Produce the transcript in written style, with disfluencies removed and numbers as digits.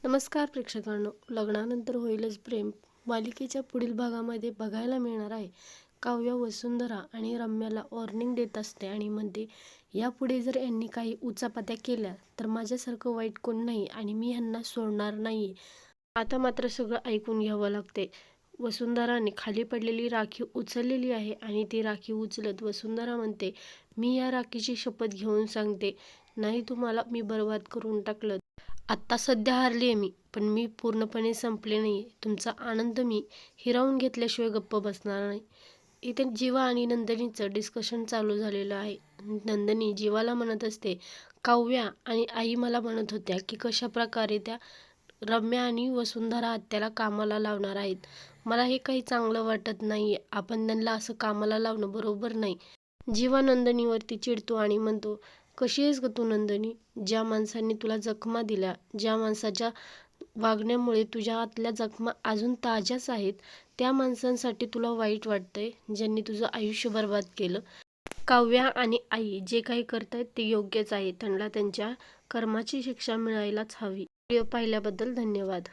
नमस्कार प्रेक्षकांनो, लग्नानंतर होईलच प्रेम मालिकेच्या पुढील भागामध्ये बघायला मिळणार आहे. काव्या वसुंधरा आणि रम्याला वॉर्निंग देत असते आणि म्हणते, यापुढे जर यांनी काही उचापत्या केल्या तर माझ्यासारखं वाईट कोण नाही आणि मी ह्यांना सोडणार नाहीये. आता मात्र सगळं ऐकून घ्यावं लागते. वसुंधराने खाली पडलेली राखी उचललेली आहे आणि ती राखी उचलत वसुंधरा म्हणते, मी या राखीची शपथ घेऊन सांगते, नाही तुम्हाला मी बर्बाद करून टाकलं. आत्ता सध्या हारली आहे मी, पण मी पूर्णपणे संपले नाही. तुमचा आनंद मी हिरावून घेतल्याशिवाय गप्प बसणार नाही. इथे जीवा आणि नंदिनीचं डिस्कशन चालू झालेलं आहे. नंदिनी जीवाला म्हणत असते, काव्या आणि आई मला म्हणत होत्या की कशा प्रकारे त्या रम्या आणि वसुंधरा आत्याला कामाला लावणार आहेत. मला हे काही चांगलं वाटत नाही. आपण त्यांना असं कामाला लावणं बरोबर नाही. जीवा नंदिनीवरती चिडतो आणि म्हणतो, कशी आहेस ग तू नंदिनी? ज्या माणसांनी तुला जखमा दिल्या, ज्या माणसाच्या वागण्यामुळे तुझ्या आतल्या जखमा अजून ताज्याच आहेत, त्या माणसांसाठी तुला वाईट वाटतंय, ज्यांनी तुझं आयुष्य बर्बाद केलं. काव्या आणि आई जे काही करतायत ते योग्यच आहे. त्यांना त्यांच्या कर्माची शिक्षा मिळायलाच हवी. व्हिडिओ पाहिल्याबद्दल धन्यवाद.